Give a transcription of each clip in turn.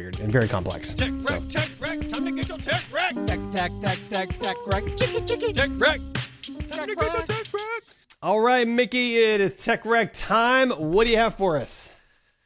weird and very complex. Tech wreck, time to get your tech wreck. Tech wreck, chicky, tech wreck. Time to get your tech wreck. All right, Mickey, it is Tech Wreck time. What do you have for us?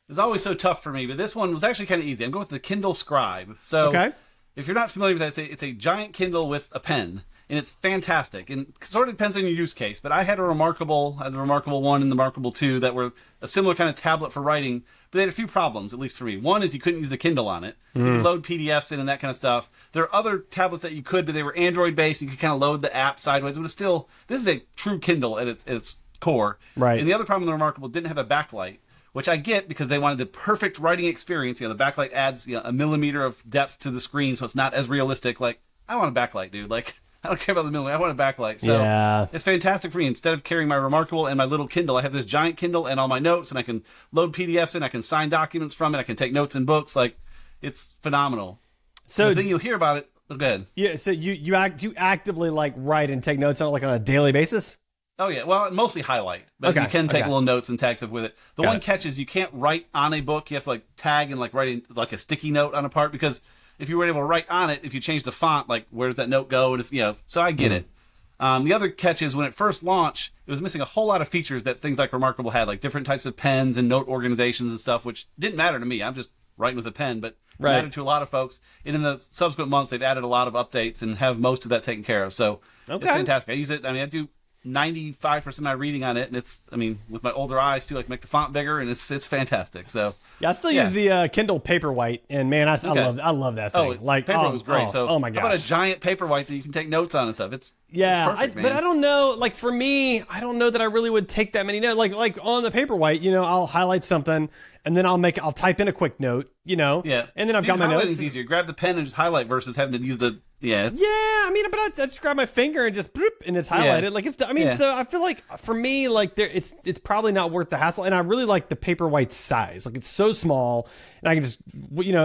It's always so tough for me, but this one was actually kind of easy. I'm going with the Kindle Scribe. So if you're not familiar with that, it's a giant Kindle with a pen, and it's fantastic. And it sort of depends on your use case, but I had the Remarkable 1 and the Remarkable 2 that were a similar kind of tablet for writing, but they had a few problems, at least for me. One is you couldn't use the Kindle on it. So you could load PDFs in and that kind of stuff. There are other tablets that you could, but they were Android-based. You could kind of load the app sideways, but it's still, this is a true Kindle at its core. Right. And the other problem with the Remarkable didn't have a backlight, which I get because they wanted the perfect writing experience. You know, the backlight adds a millimeter of depth to the screen, so it's not as realistic. Like, I want a backlight, dude. Like, I don't care about the millimeter. I want a backlight. So it's fantastic for me. Instead of carrying my Remarkable and my little Kindle, I have this giant Kindle and all my notes, and I can load PDFs in. I can sign documents from it. I can take notes in books. Like, it's phenomenal. So the thing you'll hear about it. Oh, go ahead. Yeah. So you actively like write and take notes on it like on a daily basis. Oh, yeah. Well, mostly highlight, but you can take little notes and tags with it. The one catch is you can't write on a book. You have to like tag and like write like a sticky note on a part, because if you were able to write on it, if you change the font, like where does that note go? And if so I get it. The other catch is when it first launched, it was missing a whole lot of features that things like Remarkable had, like different types of pens and note organizations and stuff, which didn't matter to me. I'm just writing with a pen, but it mattered to a lot of folks. And in the subsequent months, they've added a lot of updates and have most of that taken care of. So it's fantastic. I use it. I mean, I do 95% of my reading on it, and it's, I mean, with my older eyes too, like make the font bigger, and it's fantastic. So I still use the Kindle Paperwhite, and man, I love that thing. Like Paperwhite was great. Oh my gosh, how about a giant Paperwhite that you can take notes on and stuff? It's perfect, but I don't know. Like for me, I don't know that I really would take that many notes. Like on the Paperwhite, I'll highlight something, and then I'll type in a quick note, and then I've got my notes. It's easier. Grab the pen and just highlight versus having to use the I mean, but I just grab my finger and just bloop, and it's highlighted. Like it's. I mean, so I feel like for me, like it's probably not worth the hassle. And I really like the Paperwhite size. Like it's so small, and I can just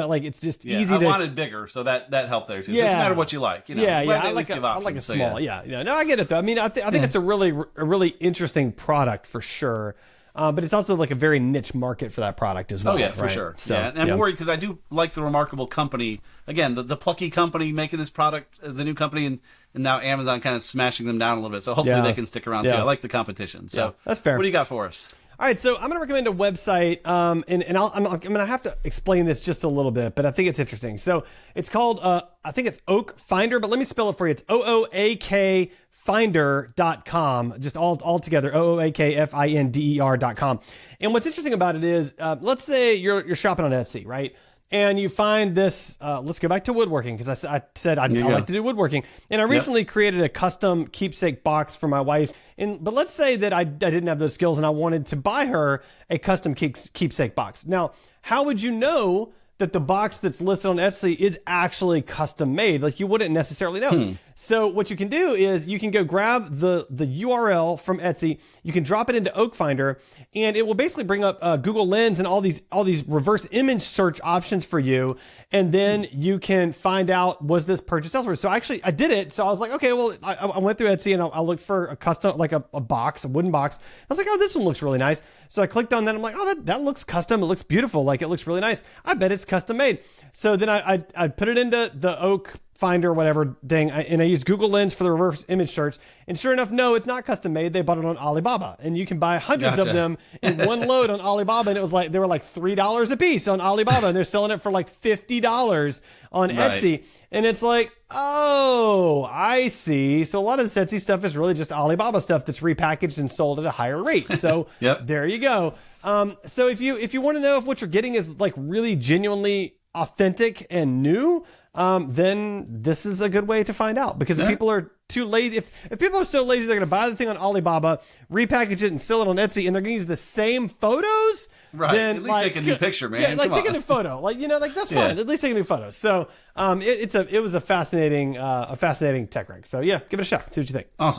like it's just easy. I wanted bigger, so that helped there too. So it's a matter of what you like. I like a small. No, I get it though. I mean, I think it's a really interesting product for sure. But it's also like a very niche market for that product as well. Oh, yeah, for sure. So, and I'm worried because I do like the Remarkable company. Again, the plucky company making this product as a new company, and now Amazon kind of smashing them down a little bit. So hopefully they can stick around too. I like the competition. So that's fair. What do you got for us? All right, so I'm going to recommend a website, and I'm going to have to explain this just a little bit, but I think it's interesting. So it's called, I think it's Oak Finder, but let me spell it for you. It's OOAK Finder.com, just all together, OOAKFINDER.com. And what's interesting about it is, let's say you're shopping on Etsy, right? And you find this, let's go back to woodworking, because I said I like to do woodworking. And I recently created a custom keepsake box for my wife. But let's say that I didn't have those skills and I wanted to buy her a custom keepsake box. Now, how would you know that the box that's listed on Etsy is actually custom made? Like you wouldn't necessarily know. So what you can do is you can go grab the URL from Etsy, you can drop it into Oak Finder, and it will basically bring up Google Lens and all these reverse image search options for you. And then you can find out, was this purchased elsewhere? So I did it. So I was like, okay, well, I went through Etsy and I looked for a custom, like a box, a wooden box. I was like, oh, this one looks really nice. So I clicked on that. I'm like, oh, that looks custom. It looks beautiful. Like it looks really nice. I bet it's custom made. So then I put it into the Oak Finder, whatever thing, and I used Google Lens for the reverse image search. And sure enough, no, it's not custom made. They bought it on Alibaba, and you can buy hundreds of them in one load on Alibaba. And it was like they were like $3 a piece on Alibaba, and they're selling it for like $50 on Etsy. And it's like, oh, I see. So a lot of this Etsy stuff is really just Alibaba stuff that's repackaged and sold at a higher rate. So there you go. So if you want to know if what you're getting is like really genuinely authentic and new, then this is a good way to find out, because if people are too lazy, if people are so lazy, they're going to buy the thing on Alibaba, repackage it and sell it on Etsy, and they're going to use the same photos. Right. Then, at least take a new picture, man. Yeah, like take a new photo. Like, like that's fine. At least take a new photo. So, it was a fascinating tech wreck. So yeah, give it a shot. See what you think. Awesome.